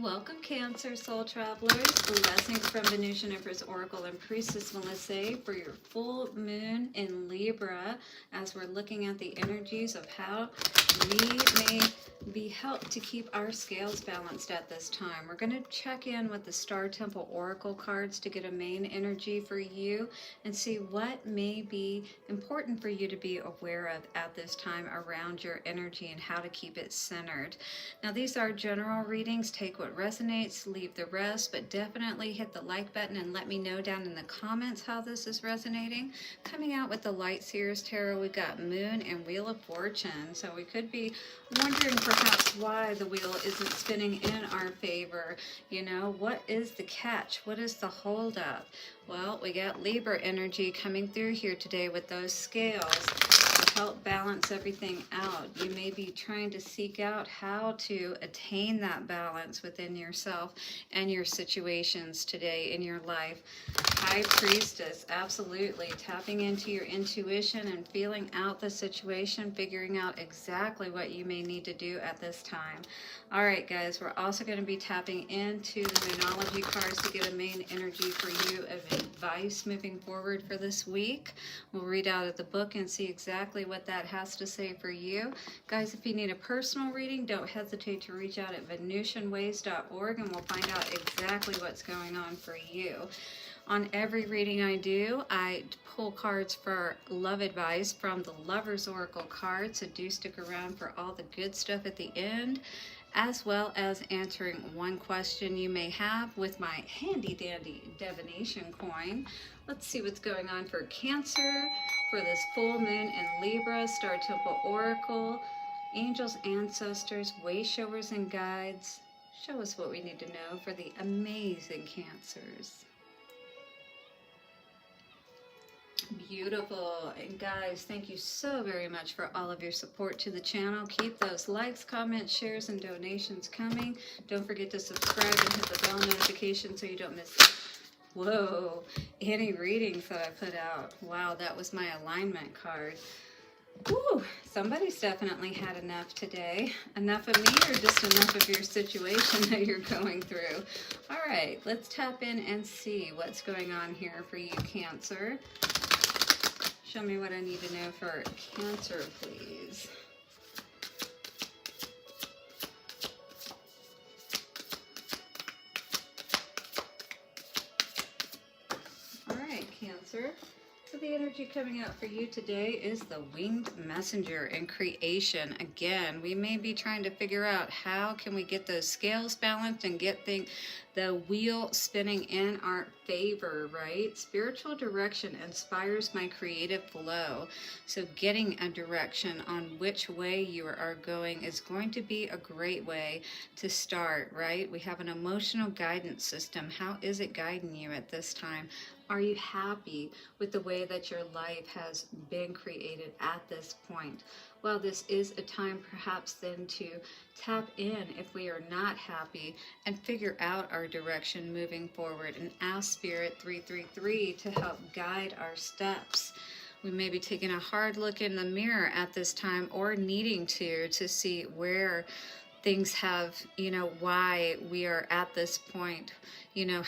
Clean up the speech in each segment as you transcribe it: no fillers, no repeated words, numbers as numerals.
welcome Cancer Soul Travelers. Blessings from Venusian Empress Oracle and Priestess Melissa for your full moon in Libra, as we're looking at the energies of how we may be helped to keep our scales balanced at this time. We're going to check in with the Star Temple Oracle cards to get a main energy for you and see what may be important for you to be aware of at this time around your energy and how to keep it centered. Now, these are general readings. Take what resonates, leave the rest, but definitely hit the like button and let me know down in the comments how this is resonating. Coming out with the Light Seers Tarot, we got Moon and Wheel of Fortune. So we could be wondering perhaps why the wheel isn't spinning in our favor. You know, what is the catch? What is the holdup? Well, we got Libra energy coming through here today with those scales to help balance everything out. You may be trying to seek out how to attain that balance within yourself and your situations today in your life. High Priestess, absolutely tapping into your intuition and feeling out the situation, figuring out exactly what you may need to do at this time. All right, guys, we're also going to be tapping into the Moonology cards to get a main energy for you of advice moving forward for this week. We'll read out of the book and see exactly what that has to say for you. Guys, if you need a personal reading, don't hesitate to reach out at VenusianWays.org and we'll find out exactly what's going on for you. On every reading I do, I pull cards for love advice from the Lover's Oracle cards, so do stick around for all the good stuff at the end, as well as answering one question you may have with my handy dandy divination coin. Let's see what's going on for Cancer for this full moon in Libra, Star Temple Oracle, angels, ancestors, way showers, and guides. Show us what we need to know for the amazing Cancers. Beautiful. And guys, thank you so very much for all of your support to the channel. Keep those likes, comments, shares, and donations coming. Don't forget to subscribe and hit the bell notification so you don't miss any readings that I put out. Wow, that was my alignment card. Woo, somebody's definitely had enough today. Enough of me or just enough of your situation that you're going through? All right, let's tap in and see what's going on here for you, Cancer. Show me what I need to know for Cancer, please. All right, Cancer. So the energy coming out for you today is the Winged Messenger and creation. Again, we may be trying to figure out how can we get those scales balanced and get the wheel spinning in our favor, right? Spiritual direction inspires my creative flow. So getting a direction on which way you are going is going to be a great way to start, right? We have an emotional guidance system. How is it guiding you at this time? Are you happy with the way that your life has been created at this point? Well, this is a time perhaps then to tap in if we are not happy and figure out our direction moving forward and ask Spirit 333 to help guide our steps. We may be taking a hard look in the mirror at this time or needing to see where things have, why we are at this point.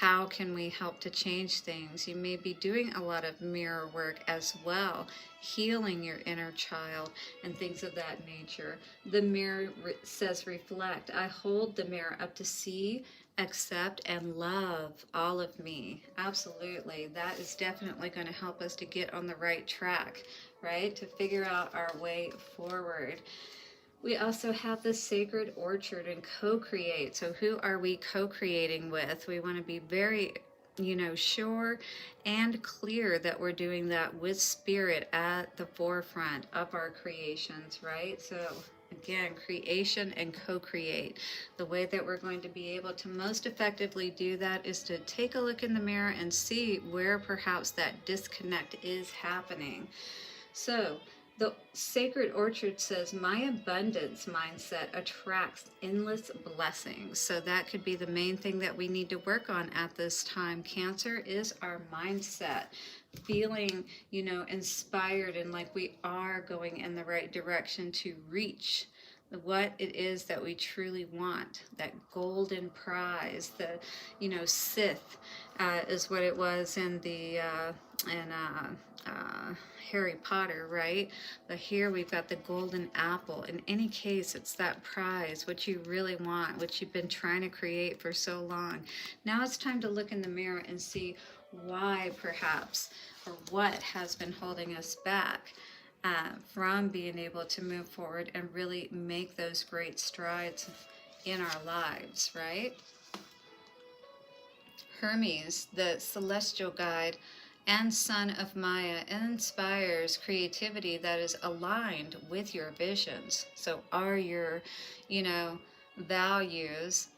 How can we help to change things? You may be doing a lot of mirror work as well, healing your inner child and things of that nature. The mirror says reflect. I hold the mirror up to see, accept, and love all of me. Absolutely. That is definitely going to help us to get on the right track, right? To figure out our way forward. We also have the Sacred Orchard and co-create. So who are we co-creating with? We want to be very, sure and clear that we're doing that with Spirit at the forefront of our creations, right? So again, creation and co-create. The way that we're going to be able to most effectively do that is to take a look in the mirror and see where perhaps that disconnect is happening. So the Sacred Orchard says, my abundance mindset attracts endless blessings. So that could be the main thing that we need to work on at this time. Cancer is our mindset. Feeling, inspired and like we are going in the right direction to reach what it is that we truly want, that golden prize, the, Sith is what it was in the in Harry Potter, right? But here we've got the golden apple. In any case, it's that prize, what you really want, what you've been trying to create for so long. Now it's time to look in the mirror and see why, perhaps, or what has been holding us back from being able to move forward and really make those great strides in our lives, right? Hermes, the celestial guide and son of Maya, inspires creativity that is aligned with your visions. So are your, values,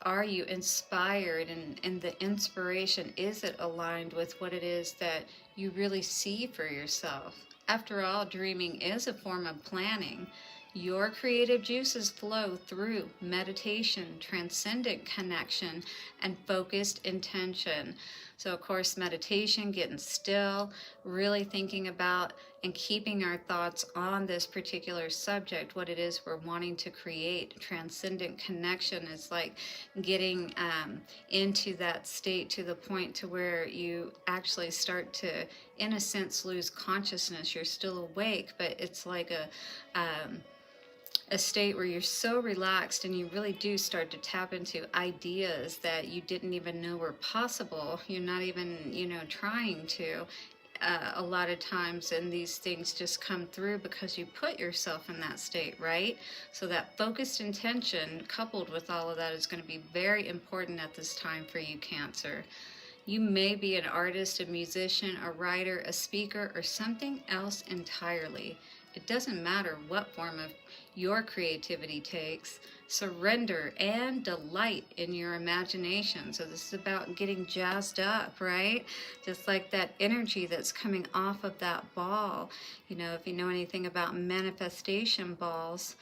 are you inspired, and the inspiration, is it aligned with what it is that you really see for yourself? After all, dreaming is a form of planning. Your creative juices flow through meditation, transcendent connection, and focused intention. So, of course, meditation, getting still, really thinking about and keeping our thoughts on this particular subject, what it is we're wanting to create. Transcendent connection is like getting into that state to the point to where you actually start to, in a sense, lose consciousness. You're still awake, but it's like a state where you're so relaxed and you really do start to tap into ideas that you didn't even know were possible. You're not even, trying to. A lot of times, and these things just come through because you put yourself in that state, right? So that focused intention coupled with all of that is going to be very important at this time for you, Cancer. You may be an artist, a musician, a writer, a speaker, or something else entirely. It doesn't matter what form of your creativity takes. Surrender and delight in your imagination. So this is about getting jazzed up, right? Just like that energy that's coming off of that ball. If you know anything about manifestation balls,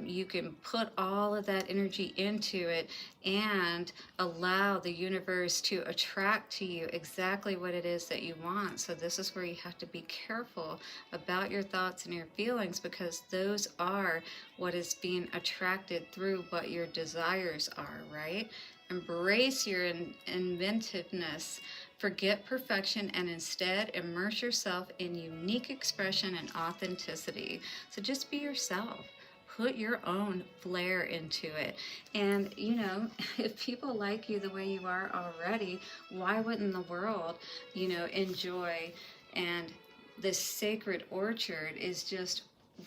you can put all of that energy into it and allow the universe to attract to you exactly what it is that you want. So this is where you have to be careful about your thoughts and your feelings, because those are what is being attracted through what your desires are, right? Embrace your inventiveness. Forget perfection and instead immerse yourself in unique expression and authenticity. So just be yourself. Put your own flair into it. And, if people like you the way you are already, why wouldn't the world, enjoy? And this sacred orchard is just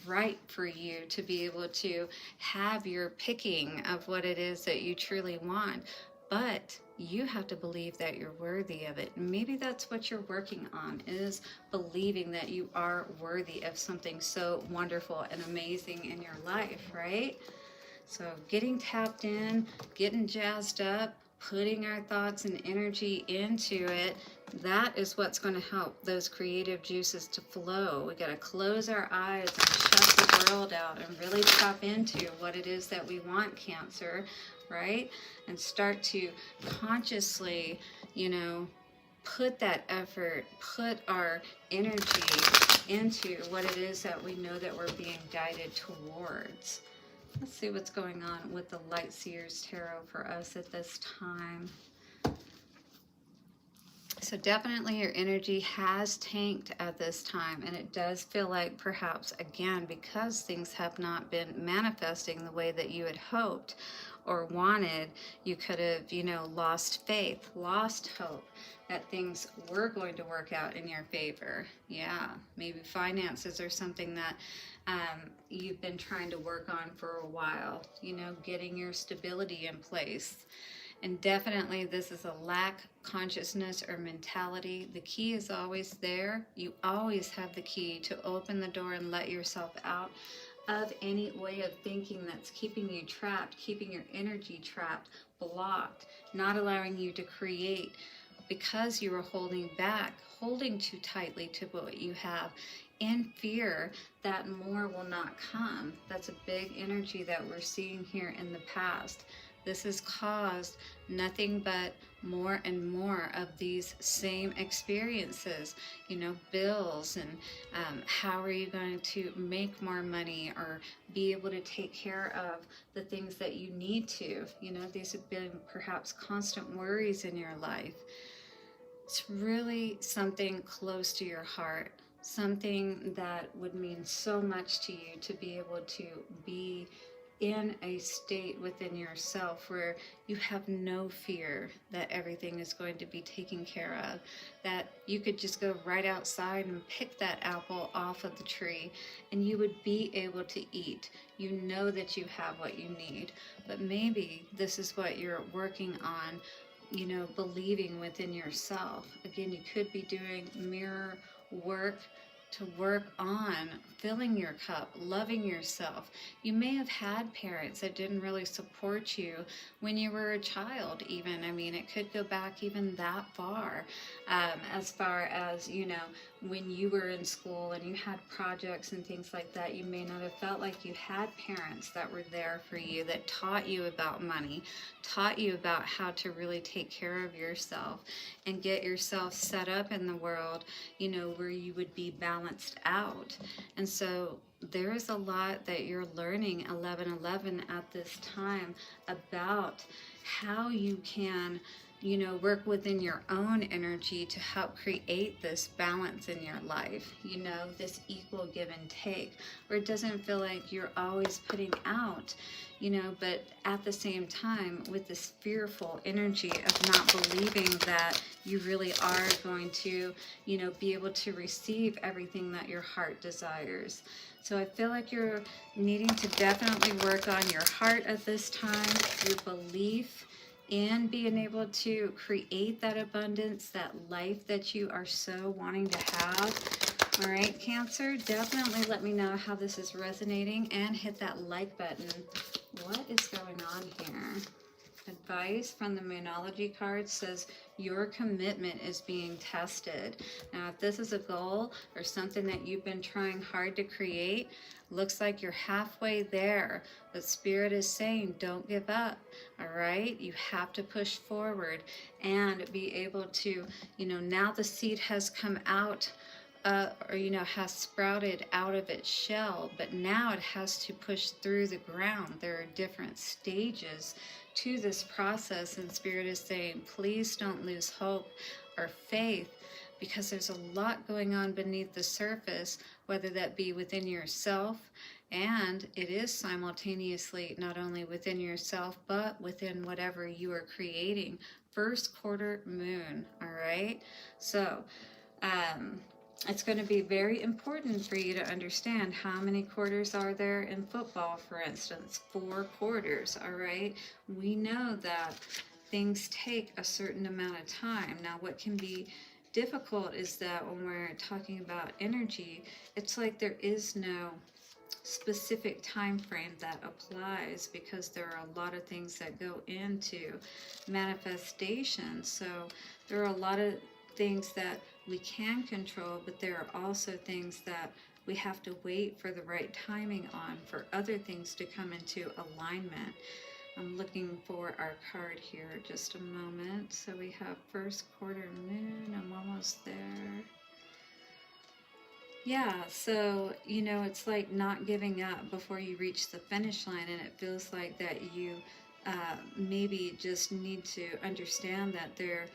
right for you to be able to have your picking of what it is that you truly want. But you have to believe that you're worthy of it. Maybe that's what you're working on, is believing that you are worthy of something so wonderful and amazing in your life, right? So getting tapped in, getting jazzed up, putting our thoughts and energy into it, that is what's going to help those creative juices to flow. We got to close our eyes and shut the world out and really tap into what it is that we want, Cancer, right? And start to consciously, put that effort, put our energy into what it is that we know that we're being guided towards. Let's see what's going on with the Light Seers Tarot for us at this time. So definitely your energy has tanked at this time, and it does feel like perhaps, again, because things have not been manifesting the way that you had hoped or wanted, you could have, lost faith, lost hope that things were going to work out in your favor. Yeah, maybe finances or something that you've been trying to work on for a while, getting your stability in place. And definitely this is a lack consciousness or mentality. The key is always there. You always have the key to open the door and let yourself out of any way of thinking that's keeping you trapped, keeping your energy trapped, blocked, not allowing you to create because you are holding back, holding too tightly to what you have, in fear that more will not come. That's a big energy that we're seeing here in the past. this has caused nothing but more and more of these same experiences, you know, bills, and how are you going to make more money or be able to take care of the things that you need to. You know, these have been perhaps constant worries in your life. It's really something close to your heart, something that would mean so much to you to be able to be in a state within yourself where you have no fear that everything is going to be taken care of, that you could just go right outside and pick that apple off of the tree and you would be able to eat. You know that you have what you need, but maybe this is what you're working on, you know, believing within yourself. Again, you could be doing mirror work to work on filling your cup, loving yourself. You may have had parents that didn't really support you when you were a child even. I mean, it could go back even that far, as far as, you know, when you were in school and you had projects and things like that, you may not have felt like you had parents that were there for you, that taught you about money, taught you about how to really take care of yourself and get yourself set up in the world, you know, where you would be balanced out. And so there is a lot that you're learning 1111 at this time about how you can, you know, work within your own energy to help create this balance in your life, you know, this equal give and take, where it doesn't feel like you're always putting out, you know, but at the same time with this fearful energy of not believing that you really are going to, you know, be able to receive everything that your heart desires. So I feel like you're needing to definitely work on your heart at this time, your belief in being able to create that abundance, that life that you are so wanting to have. All right, Cancer, definitely let me know how this is resonating and hit that like button. What is going on here? Advice from the Moonology card says your commitment is being tested. Now, if this is a goal or something that you've been trying hard to create, looks like you're halfway there. But Spirit is saying don't give up, all right? You have to push forward and be able to, you know, now the seed has come out, or, you know, has sprouted out of its shell, but now it has to push through the ground. There are different stages to this process, and Spirit is saying, please don't lose hope or faith, because there's a lot going on beneath the surface, whether that be within yourself, and it is simultaneously not only within yourself, but within whatever you are creating. First quarter moon, all right? So, it's going to be very important for you to understand how many quarters are there in football, for instance. 4 quarters, all right? We know that things take a certain amount of time. Now, what can be difficult is that when we're talking about energy, it's like there is no specific time frame that applies, because there are a lot of things that go into manifestation. So there are a lot of things that we can control, but there are also things that we have to wait for the right timing on, for other things to come into alignment. I'm looking for our card here, just a moment. So we have first quarter moon, I'm almost there. Yeah, so, you know, it's like not giving up before you reach the finish line, and it feels like that you maybe just need to understand that there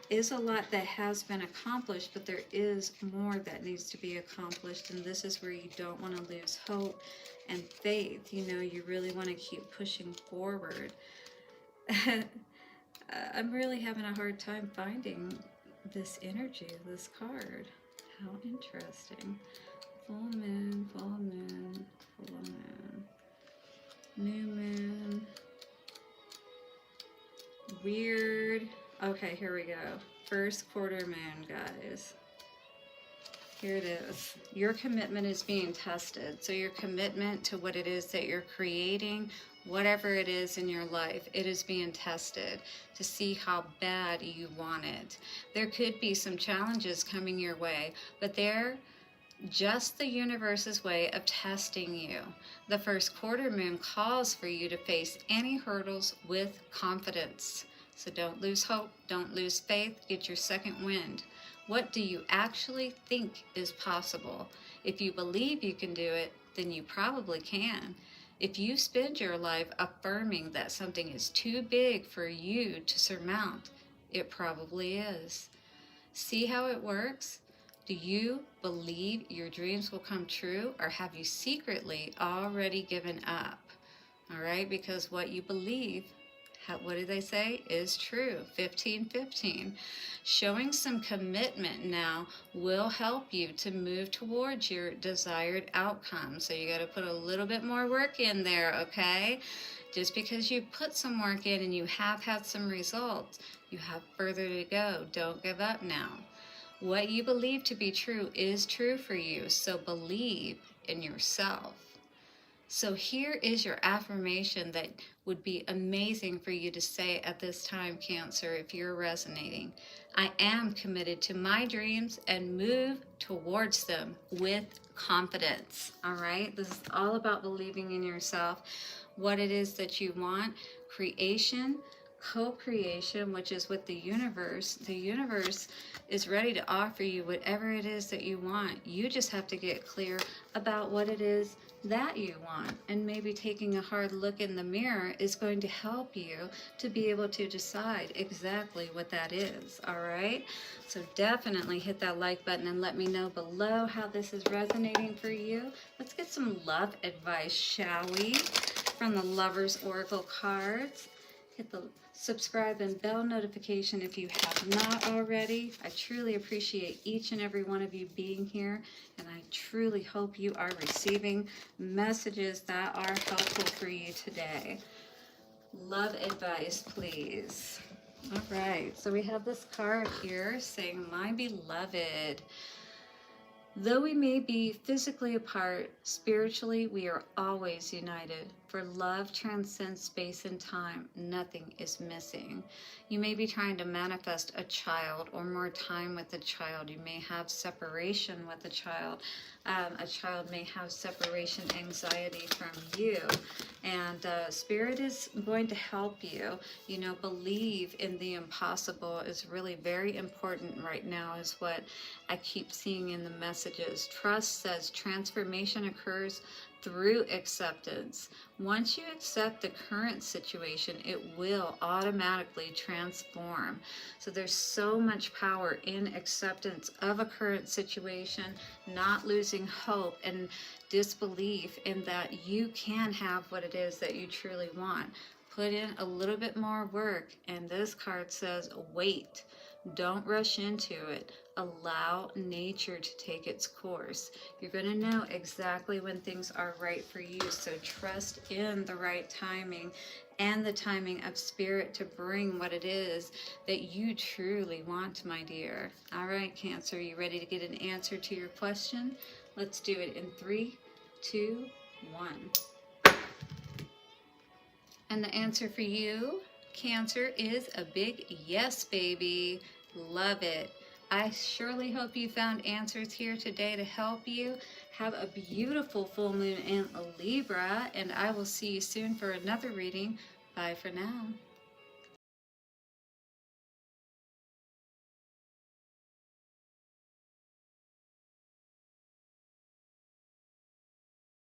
is a lot that has been accomplished, but there is more that needs to be accomplished, and this is where you don't want to lose hope and faith. You know, you really want to keep pushing forward. I'm really having a hard time finding this energy, this card. How interesting. Full moon, full moon, full moon, new moon. Weird. Okay, here we go. First quarter moon, guys. Here it is. Your commitment is being tested. So your commitment to what it is that you're creating, whatever it is in your life, it is being tested to see how bad you want it. There could be some challenges coming your way, but there just the universe's way of testing you. The first quarter moon calls for you to face any hurdles with confidence. So don't lose hope, don't lose faith, get your second wind. What do you actually think is possible? If you believe you can do it, then you probably can. If you spend your life affirming that something is too big for you to surmount, it probably is. See how it works? Do you believe your dreams will come true, or have you secretly already given up? All right, because what you believe, what do they say, is true. 15-15. Showing some commitment now will help you to move towards your desired outcome. So you got to put a little bit more work in there, okay? Just because you put some work in and you have had some results, you have further to go. Don't give up now. What you believe to be true is true for you, so believe in yourself. So here is your affirmation that would be amazing for you to say at this time, Cancer, if you're resonating. I am committed to my dreams and move towards them with confidence. All right? This is all about believing in yourself, what it is that you want, creation, co-creation, which is with the universe. The universe is ready to offer you whatever it is that you want. You just have to get clear about what it is that you want, and maybe taking a hard look in the mirror is going to help you to be able to decide exactly what that is. All right, so definitely hit that like button and let me know below how this is resonating for you. Let's get some love advice, shall we, from the Lovers Oracle cards. Hit the subscribe and bell notification if you have not already. I truly appreciate each and every one of you being here, and I truly hope you are receiving messages that are helpful for you today. Love advice, please. All right, so we have this card here saying, my beloved, though we may be physically apart, spiritually we are always united. For love transcends space and time. Nothing is missing. You may be trying to manifest a child or more time with a child. You may have separation with a child. A child may have separation anxiety from you. And Spirit is going to help you. You know, believe in the impossible is really very important right now, is what I keep seeing in the messages. Trust says transformation occurs through acceptance. Once you accept the current situation, it will automatically transform. So there's so much power in acceptance of a current situation, not losing hope and disbelief in that you can have what it is that you truly want. Put in a little bit more work, and this card says wait. Don't rush into it. Allow nature to take its course. You're going to know exactly when things are right for you, so trust in the right timing and the timing of Spirit to bring what it is that you truly want, my dear. All right, Cancer, you ready to get an answer to your question? Let's do it in 3, 2, 1. And the answer for you, Cancer, is a big yes, baby. Love it. I surely hope you found answers here today to help you. Have a beautiful full moon in Libra, and I will see you soon for another reading. Bye for now.